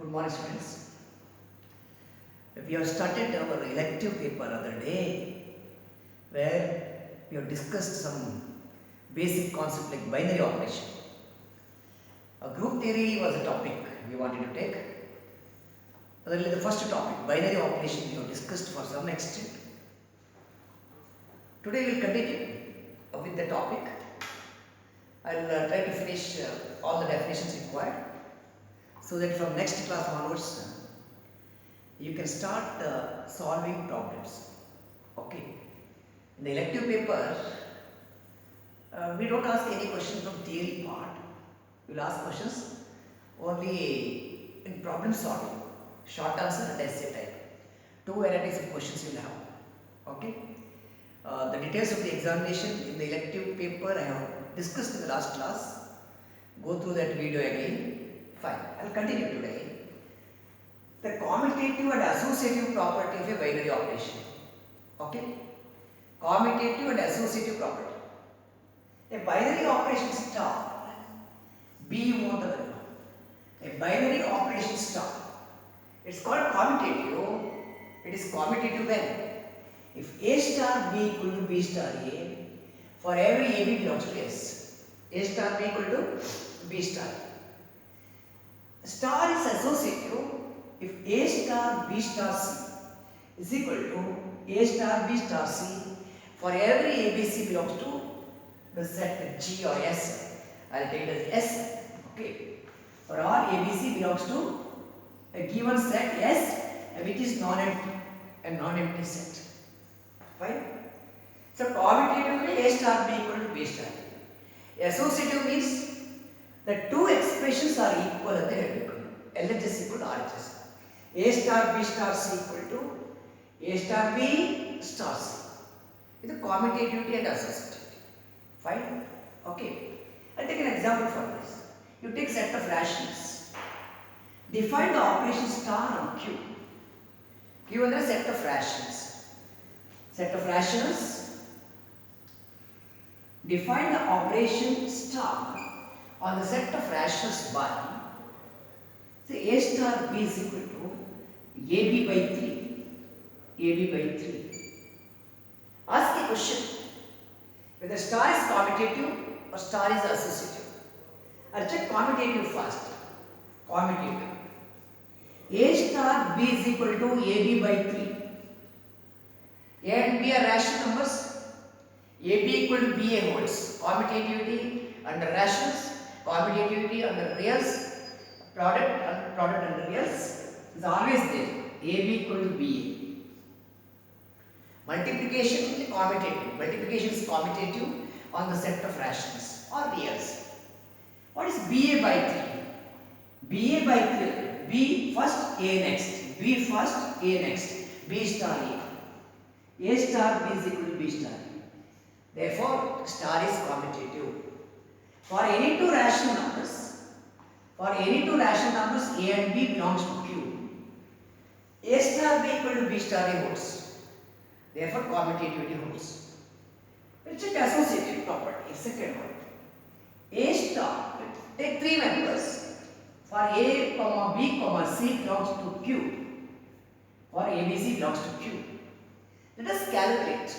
Good morning, students. We have started our elective paper other day where we have discussed some basic concept like binary operation. A group theory was a topic we wanted to take. Particularly the first topic, binary operation, we have discussed for some extent. Today we will continue with the topic. I will try to finish all the definitions required so that from next class onwards you can start solving problems. Okay. In the elective paper, we don't ask any questions from theory part. We will ask questions only in problem solving, short answer and essay type. Two varieties of questions you will have. Okay. The details of the examination in the elective paper I have discussed in the last class. Go through that video again. Fine. I will continue today. The commutative and associative property of a binary operation. Okay? Commutative and associative property. A binary operation star. B model. A binary operation star. It's called commutative. It is commutative when if A star B equal to B star A, for every AB belongs to S. A star B equal to B star A. Star is associative if A star B star C is equal to A star B star C for every ABC belongs to the set G or S. I will take it as S. Okay. For all ABC belongs to a given set S which is non-empty, a non-empty set. Fine. So commutatively A star B equal to B star A. Associative means the two expressions are equal at the end. LHS equal to RHS. A star B star C equal to A star B star C. This is commutativity and associativity. Fine? Okay. I'll take an example for this. You take set of rations. Define the operation star on Q. Given a set of rations. Set of rationals. Define the operation star on the set of rationals by say A star B is equal to AB by 3. AB by 3. Ask a question whether star is commutative or star is associative. I'll check commutative first. Commutative. A star B is equal to AB by 3. A and B are rational numbers. AB equal to BA holds. Commutativity under rationals. Commutativity under reals. Product under reals is always there. AB equal to BA. Multiplication is commutative. Multiplication is commutative on the set of rationals or reals. What is BA by 3? BA by 3. B first, A next. B first, A next. B star A. A star B is equal to B star A. Therefore, star is commutative. For any two rational numbers, A and B belongs to Q. A star B equal to B star A holds. Therefore, commutativity holds. We'll check associative property, second one. A star, take three members. For A, B, C belongs to Q. For ABC belongs to Q. Let us calculate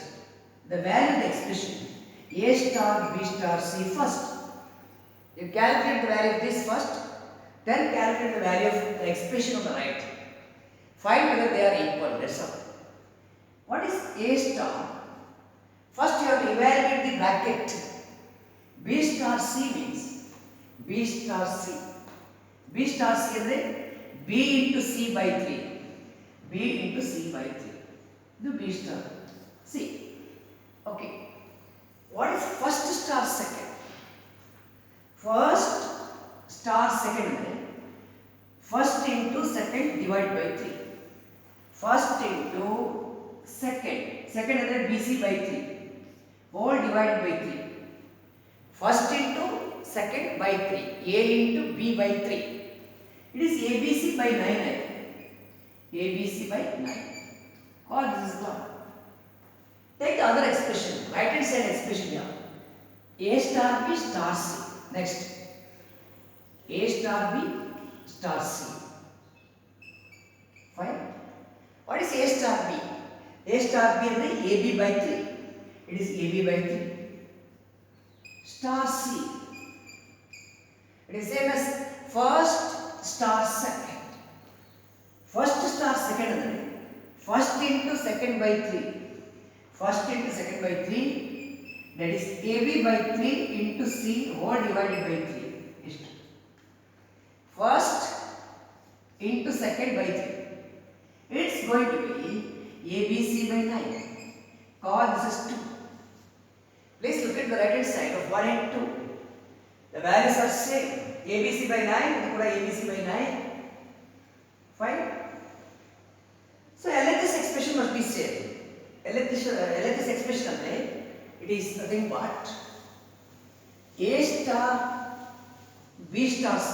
the value of the expression A star B star C first. You calculate the value of this first, then calculate the value of the expression on the right. Find whether they are equal. That's all. What is A star? First you have to evaluate the bracket. B star C means B star C. B star C is a B into C by 3. B into C by 3. The B star C. Okay. What is first star second? First star second. First into second divided by 3. First into second. Second is BC by 3. Whole divided by 3. First into second by 3. A into B by 3. It is ABC by 9. ABC by 9. All this is gone. Take the other expression. Right hand side expression here. A star B star C. Next. A star B star C. Fine. What is A star B? A star B is AB by 3. It is AB by 3. Star C. It is same as first star second. First star second is first into second by 3. First into second by 3. That is AB by 3 into C whole divided by 3. Is first into second by 3. It's going to be ABC by 9. Call this is 2. Please look at the right hand side of 1 and 2. The values are same. ABC by 9, ABC by 9. Fine. So LHS expression must be same. LHS expression it is nothing but A star B star C.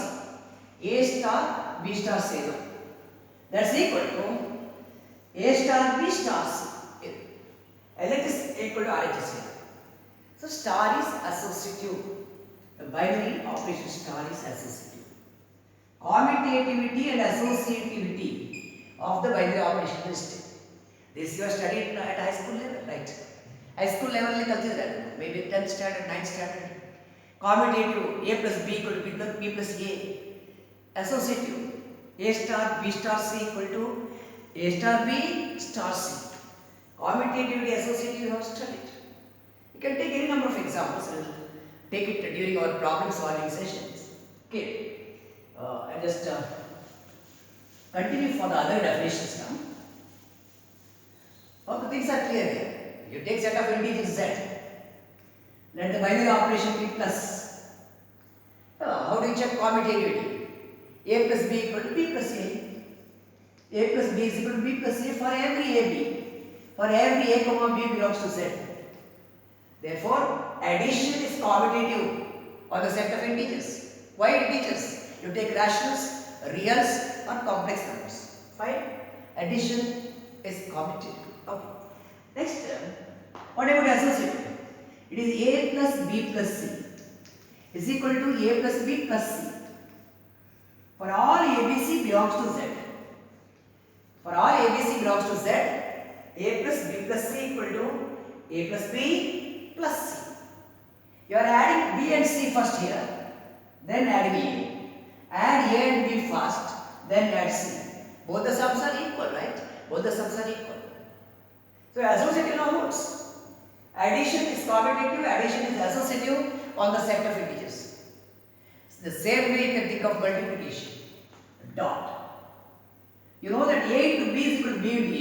A star B star C. That's equal to A star B star C. LHS equal to RHS. So star is associative. The binary operation star is associative. Commutativity and associativity of the binary operation list. This you have studied at high school level, right? High school level maybe 10th standard, 9th standard. Commutative A plus B equal to B plus A. Associative A star B star C equal to A star B star C. Commutativity associative you have studied. You can take any number of examples and take it during our problem solving sessions. Okay. I just continue for the other definitions now. All the things are clear here. You take set of integers Z. Let the binary operation be plus. How do you check commutativity? A plus B equal to B plus A. A plus B is equal to B plus A for every AB. For every A comma B belongs to Z. Therefore, addition is commutative on the set of integers. Why integers? You take rationals, reals or complex numbers. Fine. Addition is commutative. Okay. Next, what about associative? It is A plus B plus C is equal to A plus B plus C. For all ABC belongs to Z. For all ABC belongs to Z, A plus B plus C equal to A plus B plus C. You are adding B and C first here, then add A. Add A and B first, then add C. Both the sums are equal, right? Both the sums are equal. So associative now works. Addition is commutative, addition is associative on the set of integers. The same way you can think of multiplication. Dot. You know that A into B is equal to B into A.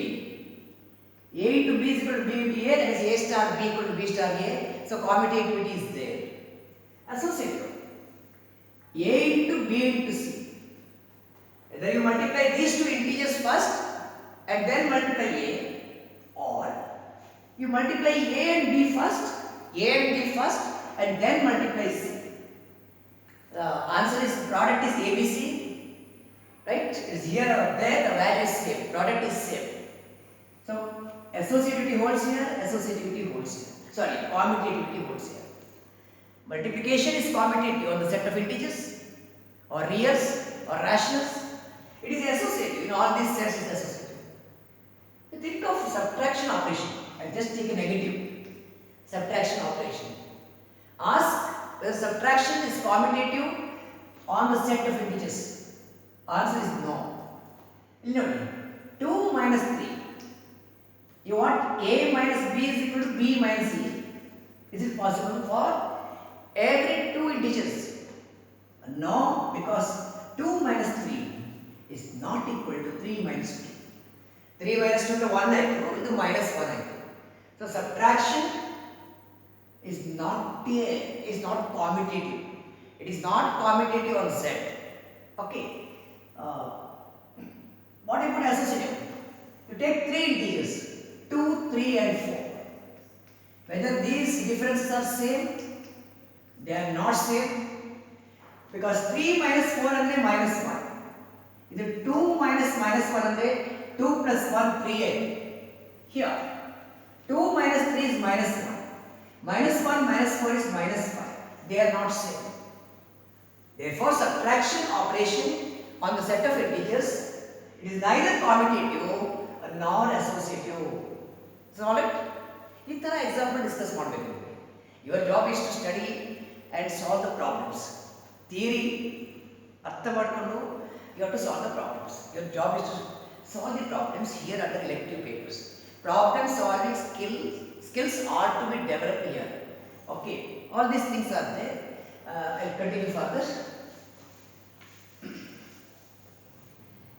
A into B is equal to B into A, that is A star B equal to B star A. So commutativity is there. Associative. A into B into C. Either you multiply these two integers first and then multiply A, or you multiply A and B first, and then multiply C. The answer is product is ABC, right? It is here or there, the value is same, product is same. So associativity holds here, associativity holds here. Sorry, commutativity holds here. Multiplication is commutative on the set of integers or reals or rationals. It is associative, in all these sets is associative. You think of subtraction operation. I'll just take a negative subtraction operation. Ask whether subtraction is commutative on the set of integers. Answer is no. No. 2 minus 3. You want A minus B is equal to B minus A. Is it possible for every two integers? No, because 2 minus 3 is not equal to 3 minus 2. 3 minus 2 to 1 I do, to minus 1 I do. So subtraction is not commutative. It is not commutative on Z. Okay. What about associative? You take three integers, 2, 3 and 4. Whether these differences are same, they are not same, because 3 minus 4 and minus 1. Either 2 minus 1 and 2 plus 1 3. Here 2 minus 3 is minus 1. Minus 1 minus 4 is minus 5. They are not same. Therefore, subtraction operation on the set of integers It is neither commutative nor associative. Is all right? ಈ ಥರ example discuss ಮಾಡಬೇಕು. Your job is to study and solve the problems. Theory ಅರ್ಥ ಮಾಡಿಕೊಂಡು you have to solve the problems. Your job is to solve the problems here under elective papers. Problem solving skills are to be developed here. Okay, all these things are there. I'll continue further.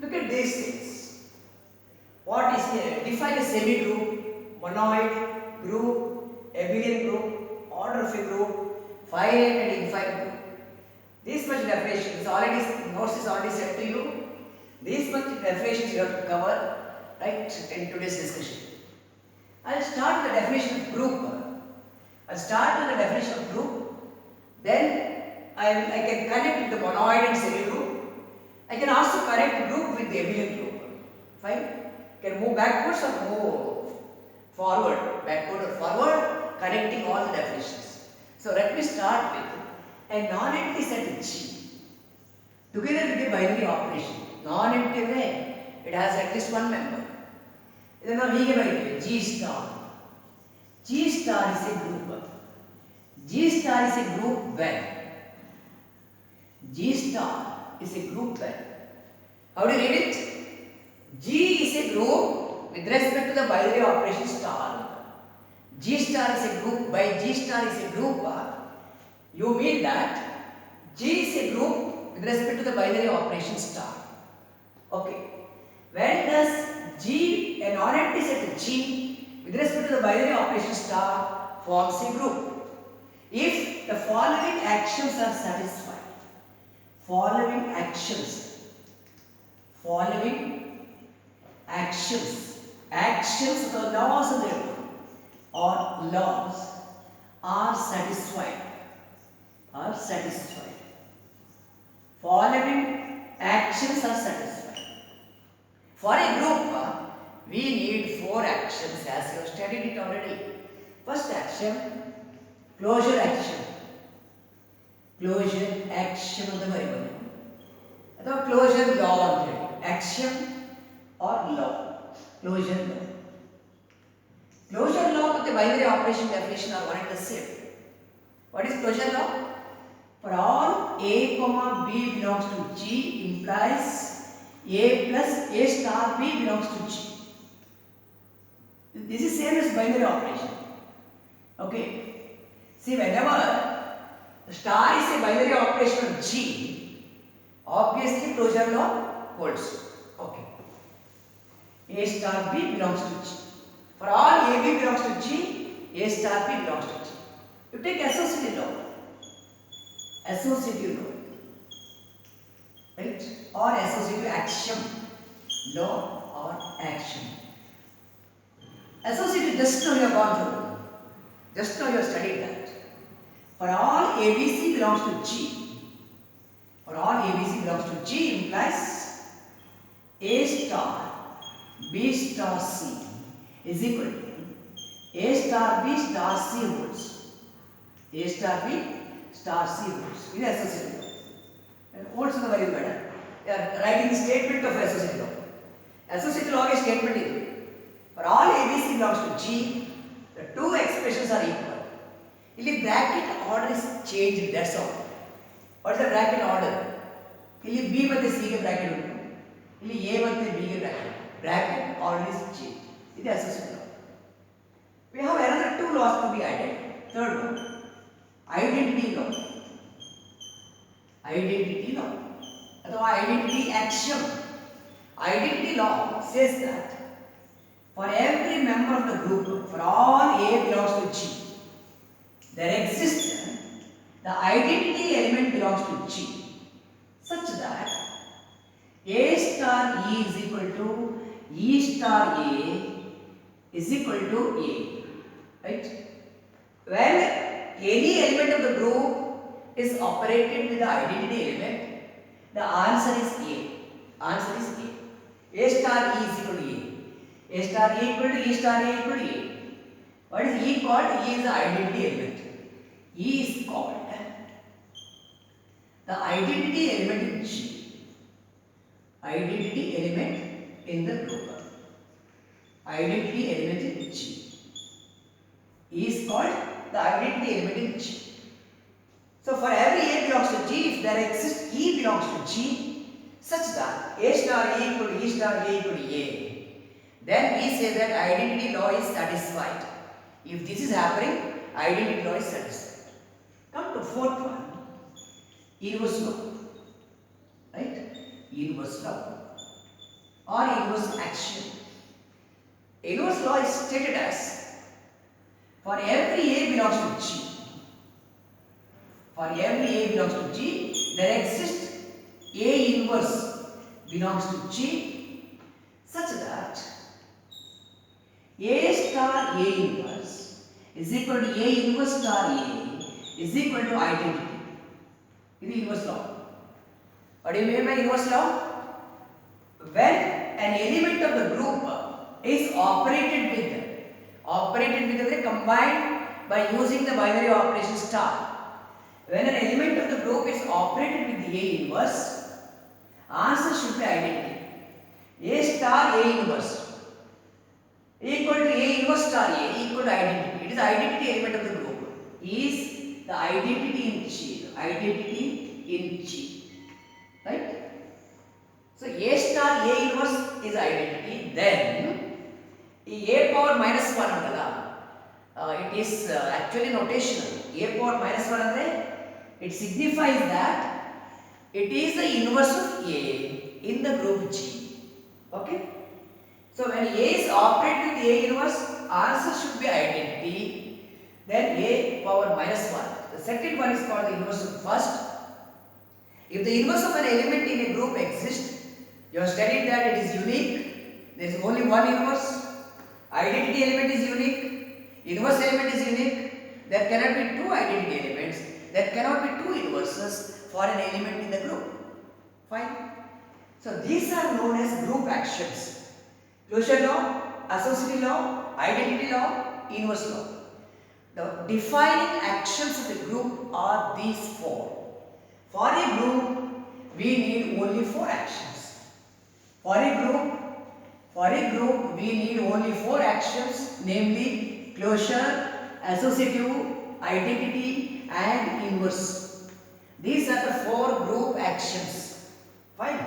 Look at these things. What is here? Define a semi-group, monoid group, abelian group, order of a group, finite and infinite group. This much definition is already, notes is already set to you. This much definitions you have to cover right in today's discussion. I'll start with the definition of group. I'll start with the definition of group. Then I can connect with the monoid and semi-group. I can also connect group with the abelian group. Fine? I can move backwards or move forward. Backward or forward, connecting all the definitions. So let me start with a non-empty set G. Together with the binary operation. Non-empty way, it has at least one member. ಇದನ್ನು ನಾವು ಹೀಗೆ ಬರೀತೀವಿ G star. G star is a group. G star is a group when G star is a group when. How do you read it? G is a group with respect to the binary operation star. G star is a group by G star is a group. You mean that G is a group with respect to the binary operation star. Okay. When does G, a non-empty set G with respect to the binary operation star forms a group? If the following actions are satisfied. Following actions or the laws of the group or laws are satisfied. Following actions are satisfied. For a group, we need 4 actions as you have studied it already. First action, closure action. Closure action of the variable. Or closure law of the action or law. Closure law. Closure law and the binary operation definition are one and the same. What is closure law? For all a comma b belongs to G implies A plus A star B belongs to G. This is same as binary operation. Okay. See, whenever star is a binary operation of G, obviously closure law holds. Okay. A star B belongs to G. For all AB belongs to G, A star B belongs to G. You take associative law. Right? Or associative action. Law or action. Associative, just now you have gone through. Just now you have studied that. For all ABC belongs to G. For all ABC belongs to G implies A star B star C is equal to A star B star C holds. A star B star C holds. This is associative law. And holds is very better. They are writing the statement of associative law. Associative law is statement is for all ABC belongs to G, the 2 expressions are equal. ಇಲ್ಲಿ bracket order is changed, that's all. What is the bracket order? ಇಲ್ಲಿ B ಮತ್ತೆ C ಗೆ bracket ಉಂಟು. ಇಲ್ಲಿ A ಮತ್ತೆ B ಗೆ bracket. Bracket order is changed. ಇದು associative law. We have another 2 laws to be added. Third one, identity law. Identity law. ಅಥವಾ identity action. Identity law says that for every member of the group, for all A belongs to G, there exists the identity element belongs to G, such that A star E is equal to E star A is equal to A. Right? When any element of the group is operated with the identity element, the answer is A. Answer is A. A star E is equal to A. A star A equal to E star A equal to A. What is E called? E is the identity element. E is called the identity element in G. Identity element in the group. Identity element in G is called the identity element in G. So for every A belongs to G, if there exists E belongs to G such that A star A equal to E star A equal to A, then we say that identity law is satisfied. If this is happening, identity law is satisfied. Come to fourth one, inverse law, right? Inverse law or inverse axiom. Inverse law is stated as for every A belongs to G, for every A belongs to G, there exists A inverse belongs to G such that A star A inverse is equal to A inverse star A is equal to identity. This is inverse law. What do you mean by inverse law? When an element of the group is operated with combined by using the binary operation star. When an element of the group is operated with the A inverse, answer should be identity. A star A inverse equal to A inverse star A equal to identity. It is identity element of the group. Is the identity in G. Identity in G. Right? So A star A inverse is identity. Then A power minus 1 andala. It is actually notational. A power minus 1 andre it signifies that it is the inverse of A in the group G. Okay? So when A is operated with A inverse, answer should be identity. Then A power minus 1. The second one is called the inverse of first. If the inverse of an element in a group exists, you have studied that it is unique. There is only one inverse. Identity element is unique. Inverse element is unique. There cannot be two identity elements. There cannot be two inverses for an element in the group. Fine. So these are known as group actions. Closure law, associativity law, identity law, inverse law. The defining actions of the group are these four. For a group, we need only four actions. For a group, we need only four actions, namely closure, associative, identity, and inverse. These are the four group actions. Fine.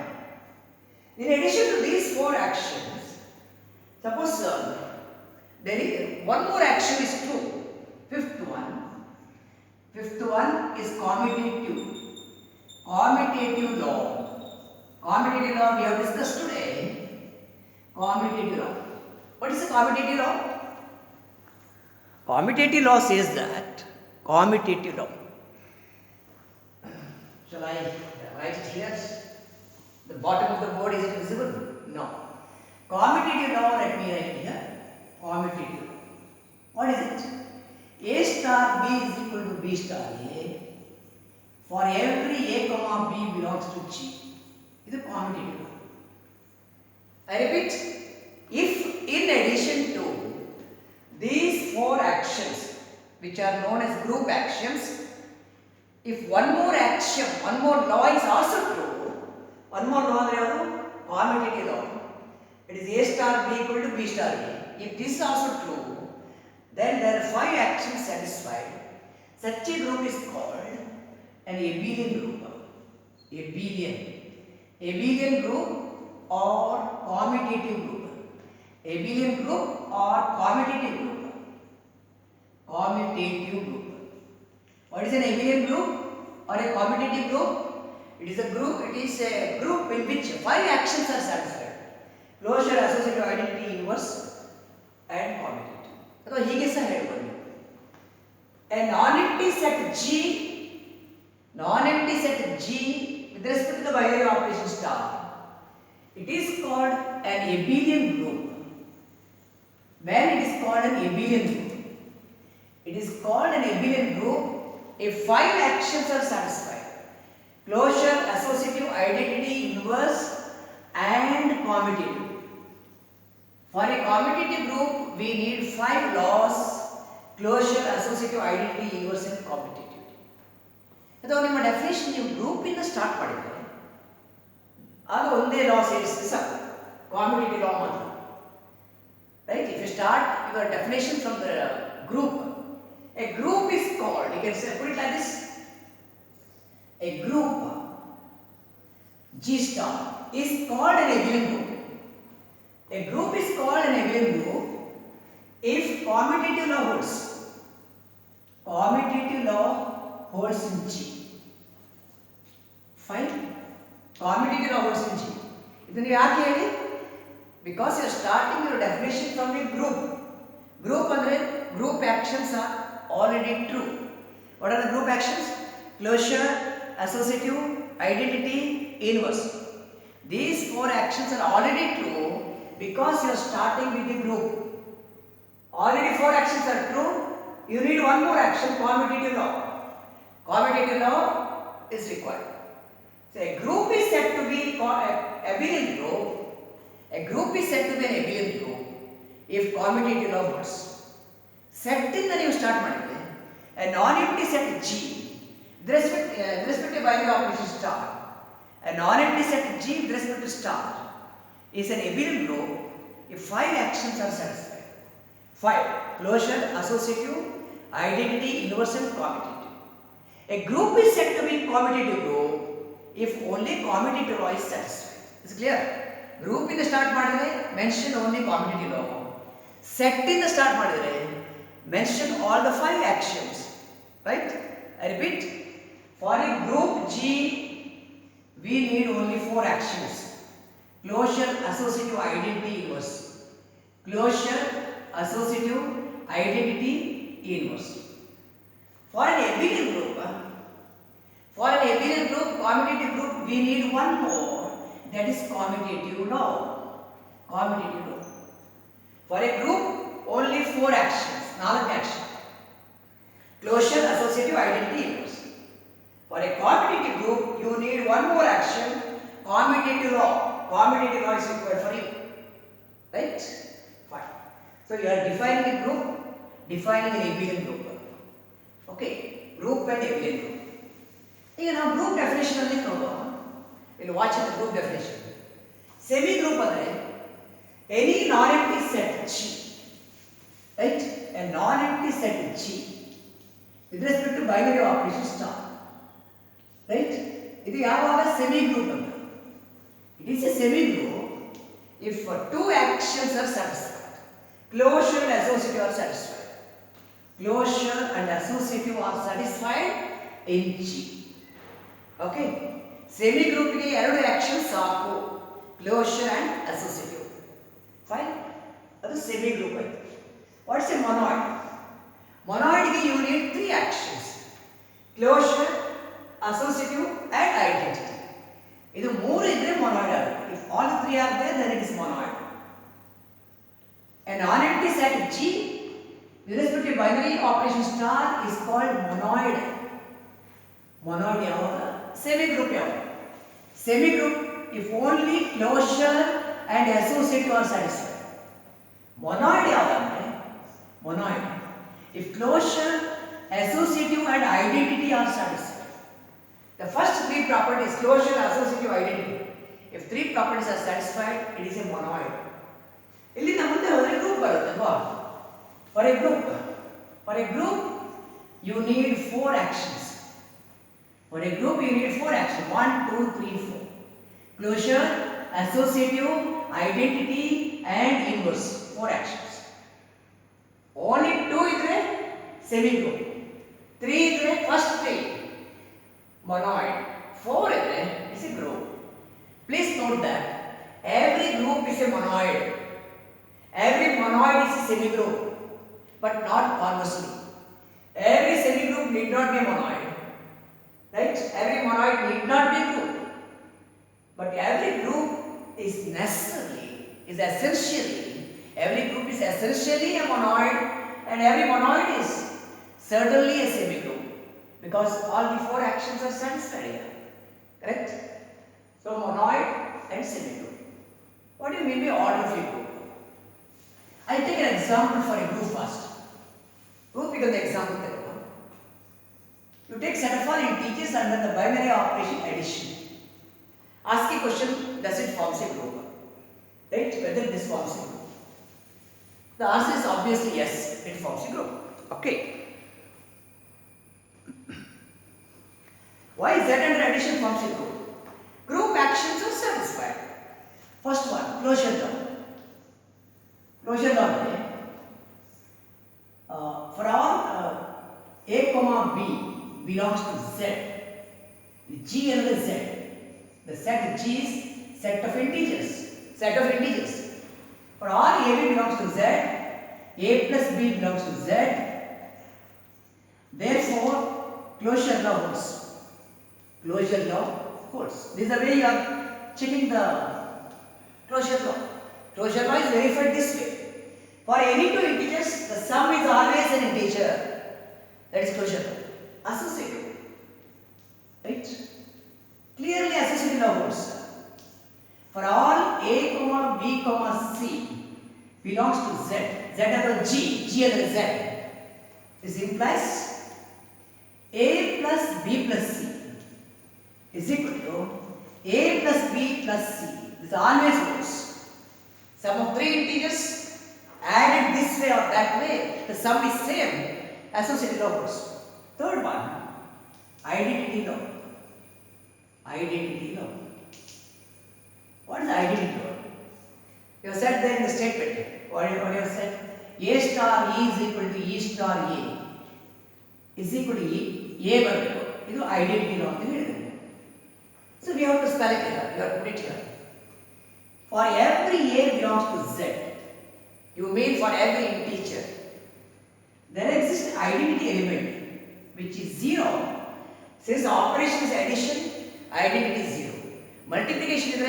In addition to these four actions, suppose there is one more action is true. Fifth one is commutative. Commutative law. Commutative law we have discussed today. Commutative law. What is the commutative law? Commutative law says that commutative law. Shall I write it here? The bottom of the board, is it visible? No. Commutative law, let me write here. Commutative law. What is it? A star B is equal to B star A for every A comma B belongs to G. This is a commutative law. I repeat, if in addition to these four actions which are known as group actions, if one more action, one more law is also true, one more law is commutative law. It is A star B equal to B star A. If this is also true, then there are five actions satisfied. Such a group is called an abelian group. Abelian group or commutative group. Abelian group or commutative group. Commutative group. What is an abelian group or a commutative group? It is a group in which five actions are satisfied. Closure, associative, identity, inverse, and commutative. So hege sah helbandi. A non-empty set G with respect to the binary operation star, it is called an abelian group. When it is called an abelian group, it is called an abelian group if five actions are satisfied: closure, associative, identity, inverse, and commutative. For a commutative group, we need five laws: closure, associative, identity, inverse, and commutativity. So, ನಿಮ್ಮ definition ನೀವು group ಇಂದ start ಮಾಡಿದ್ರೆ ಆಗ ಒಂದೇ ಲಾ ಸೇರಿಸಿದ್ರೆ ಸಾಕು. commutative law method. Right? If you start your definition from the group, a group is called, you can say, put it like this, a group G star is called an abelian group. A group is called an abelian group if commutative law holds. Commutative law holds in G. Fine? Commutative law holds in G. Then you are because you are starting your definition from a group. Group actions are already true. What are the group actions? Closure, associative, identity, inverse. These 4 actions are already true because you are starting with a group. Already 4 actions are true. You need one more action, commutative law. Commutative law is required. So a group is said to be an abelian group. A group is said to be an abelian group if commutative law holds. Set in the new start ಮಾಡಿದ್ರೆ a non-empty set G with respect to binary operation star. A non-empty set G with respect to star is an abelian group if 5 actions are satisfied. 5. Closure, associative, identity, inverse and commutative. A group is said to be commutative group if only commutative law is satisfied. Is it clear? Group in the start ಮಾಡಿದ್ರೆ mention only commutative law. Set in the start ಮಾಡಿದ್ರೆ mention all the 5 actions. Right? I repeat. For a group G, we need only 4 actions. Closure, associative, identity, inverse. Closure, associative, identity, inverse. For an abelian group, commutative group, we need one more. That is commutative law. Commutative law. For a group, only 4 actions. 4 actions. Closure, associative, identity, inverse. For a commutative group, you need one more action, commutative law. Commutative law is required for you. Right? Fine. So you are defining a group, defining an abelian group. Okay? Group and abelian group. Now group definition alli noduva. We'll watch the group definition. Semi group andre any non-empty set G. Right? A non-empty set G with respect to binary operation star. Right? It is a semi group. It is a semi group if 2 actions are satisfied. Closure and associative are satisfied. Closure and associative are satisfied in G. Okay? Semi group ಗೆ 2 actions ಸಾಕು. Closure and associative. Fine? ಅದು semi group ಆಯ್ತು. What's a monoid? Monoid ಗೆ you need 3 actions. Closure, associative and identity. ಇದು 3 ಇದ್ರೆ monoid ಆಗುತ್ತೆ. If all 3 are there, then it is monoid. A non-empty set G with respect to binary operation star is called monoid. Monoid ಯಾವಾಗ? Semi group ಯಾವಾಗ? Semi group if only closure and associative are satisfied. Monoid ಯಾವಾಗ ಅಂದ್ರೆ? Monoid if closure, associative and identity are satisfied. The first 3 properties, closure, associative, identity. If 3 properties are satisfied, it is a monoid. ಇಲ್ಲಿ ನಮ್ಮದೇ ಒಂದು group ಬರುತ್ತೆ ಅಲ್ವಾ? For a group, you need 4 actions. For a group, you need 4 actions. 1, 2, 3, 4. Closure, associative, identity, and inverse. 4 actions. Only 2 idre semi group. 3 idre first 3 monoid. 4 idre is a group. Please note that every group is a monoid. Every monoid is a semi group, but not conversely. Every semi group need not be a monoid. Right? Every monoid need not be a group. But every group is every group is essentially a monoid, and every monoid is certainly a semi group because all the 4 actions are satisfied here. Correct? So monoid and semi group. What do you mean by order free group? I'll take an example for a group first. Group because the example there. You take set of all integers under the binary operation addition. Ask a question, does it form a group? Right? Whether this forms a group. The answer is obviously yes, it forms a group. Okay. Why Z under addition forms a group? Group actions are satisfied. First one, closure law. Closure law for all A comma B belongs to Z, G and Z. The set G is set of integers. Set of integers. For all AB belongs to Z, A plus B belongs to Z. Therefore, closure law holds. Closure law holds. This is the way you are checking the closure law. Closure law is verified this way. For any two integers, the sum is always an integer. That is closure law. Associative. Right? Clearly associative law holds. For all A, comma B, comma C belongs to Z. Z under G, G under Z. This implies A plus B plus C is equal to A plus B plus C. This always holds. Sum of three integers added this way or that way, the sum is same. Associative law holds. Third one, identity law. Identity law. What is identity law? You have said there in the statement. What you have said? A star E is equal to E star A is equal to A ಬರಬೇಕು. ಇದು identity law ಅಂತ ಹೇಳಿದೆ. So we have to spell it here. You have to put it here. For every A belongs to Z, you mean for every integer, there exists identity element which is 0. Since the operation is addition, identity is 0. Multiplication is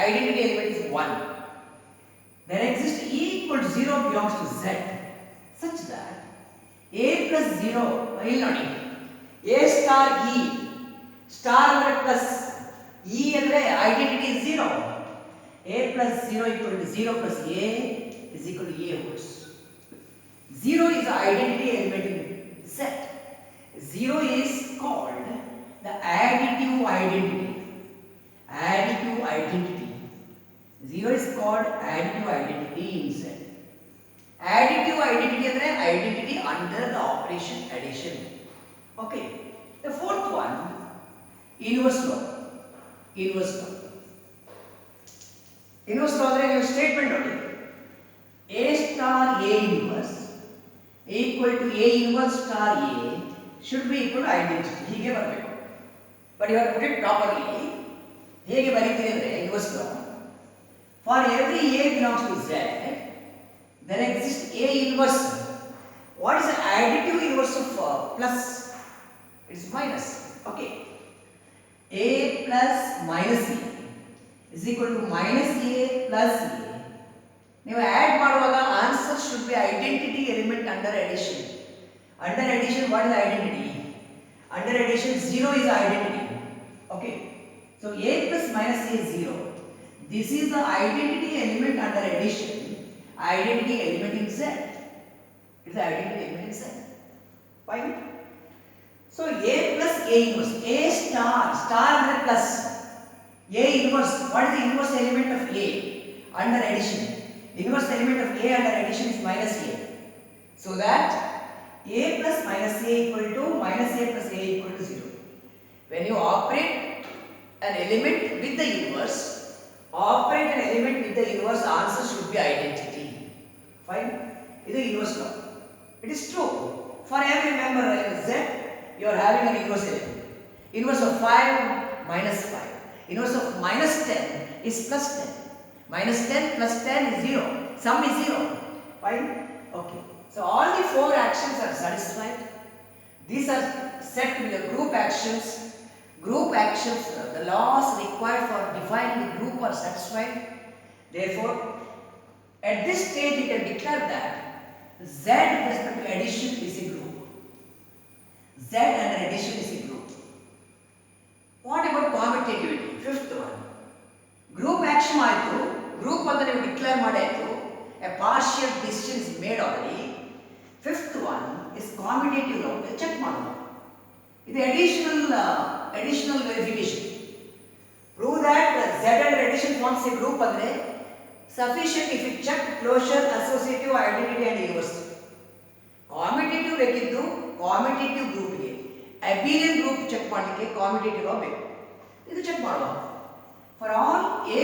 identity element is 1. There exists E equal to 0 belongs to Z such that A plus 0 will not A star E star under plus E andre identity is 0. A plus 0 equal to 0 plus A is equal to A holds. 0 is the identity element in Z. 0 is called the additive identity. Additive identity. 0 is called additive identity in Z. Additive identity is an identity under the operation addition. Okay. The fourth one, inverse law. Inverse law. Inverse law is a statement only. A star A inverse equal to A inverse star A should be equal to identity. ಹೀಗೆ ಬರಬೇಕು. But you have to put it properly. ಹೇಗೆ ಬರೀತೀರಿ ಅಂದರೆ inverse law. For every A belongs to Z, there exists A inverse. What is the additive inverse of plus? It's minus. Okay. A plus minus A is equal to minus A plus A. ನೀವು add ಮಾಡುವಾಗ answer should be identity element under addition. Under addition what is identity? Under addition 0 is identity. Okay. So A plus minus A is 0. This is the identity element under addition. Identity element in Z. It is the identity element in Z. Fine. So A plus A inverse. A star. Star under plus. A inverse. What is the inverse element of A under addition? Inverse element of A under addition is minus A. So that A plus minus A equal to minus A plus A equal to 0. When you operate an element with the inverse, operate an element with the inverse, answer should be identity. Fine. This is inverse law. It is true. For every member in Z, you are having an inverse element. Inverse of 5 minus 5. Inverse of minus 10 is plus 10. Minus 10 plus 10 is 0. Sum is 0. Fine. Okay. So all the four actions are satisfied. These are set to be the group actions. Group actions, the laws required for defining the group are satisfied. Therefore, at this stage we can declare that Z with respect to addition is a group. Z under addition is a group. What about commutativity? Fifth one. Group action ಆಯಿತು, group ಅಂತ ನೀವು declare ಮಾಡಾಯಿತು, a partial decision is made already. Fifth one is commutative law. Check ಮಾಡೋಣ. ಇದು additional verification. Prove that Z under addition forms a group ಅಂದರೆ sufficient if it check closure, associative, identity and universal. Commutative ಬೇಕಿದ್ದು commutative ಗ್ರೂಪ್ಗೆ abelian group check ಮಾಡಲಿಕ್ಕೆ commutative ಬೇಕು. ಇದು check ಮಾಡುವ. For all a,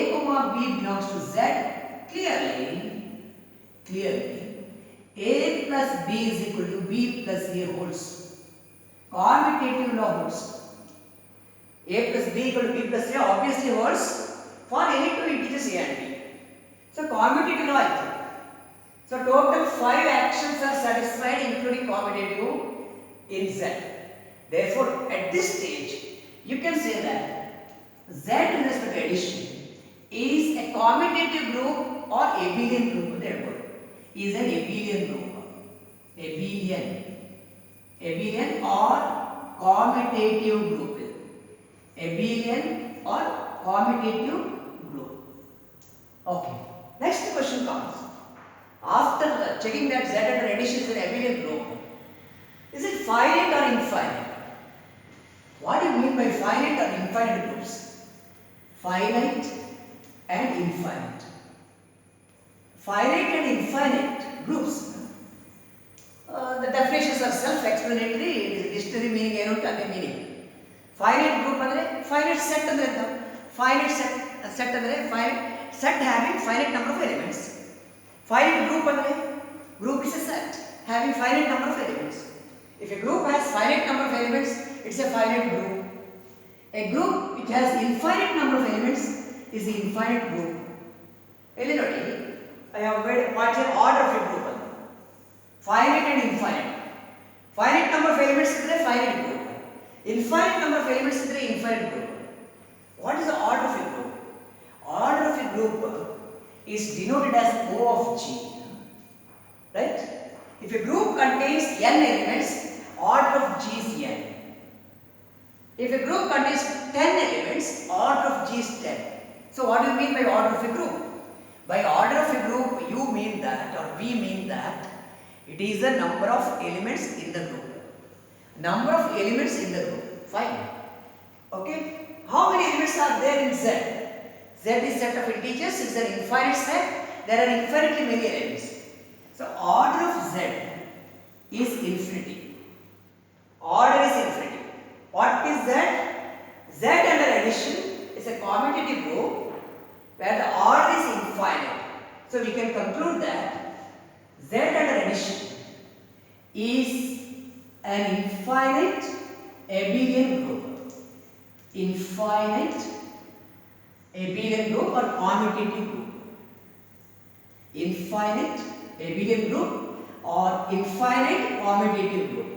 b belongs to z, clearly a plus b is equal to b plus a holds. Commutative law holds. A plus b equal to b plus a obviously holds for any two integers a and b. So commutative law ಆಯ್ತು. So total 5 actions are satisfied including commutative in Z. Therefore at this stage you can say that Z in respect to addition is a commutative group or abelian group. Therefore is an abelian group. Abelian or commutative group. Abelian or commutative group. Okay. Next question comes. After checking that Z under addition is an abelian group, is it finite or infinite? What do you mean by finite or infinite groups? Finite and infinite. Finite and infinite groups. The definitions are self-explanatory. It is dictionary meaning ಏನು ಅಂತ ಅದೇ meaning. Finite group ಅಂದರೆ finite set ಅಂದರೆ ಎಂತ? Finite set ಅಂದರೆ finite set having finite number of elements. Finite group ಅಂದರೆ group is a set having finite number of elements. If a group has finite number of elements, it's a finite group. A group which has infinite number of elements is the infinite group. ಇಲ್ಲಿ ನೋಡಿ, I have made a partial order of a group. Finite and infinite. Finite number of elements is a finite group. Infinite number of elements is a infinite group. What is the order of a group? Order of a group is denoted as O of G, right? If a group contains n elements, order of G is n. If a group contains 10 elements, order of G is 10. So what do you mean by order of a group? By order of a group, you mean that, or we mean that, it is the number of elements in the group. Number of elements in the group. Fine. Okay? How many elements are there in Z? Z is set of integers, it's an infinite set, there are infinitely many elements. So order of Z is infinity. Order is infinity. What is Z? Z under addition is a commutative group where the order is infinite. So we can conclude that Z under addition is an infinite abelian group. Infinite abelian group or commutative group. Infinite abelian group or infinite commutative group.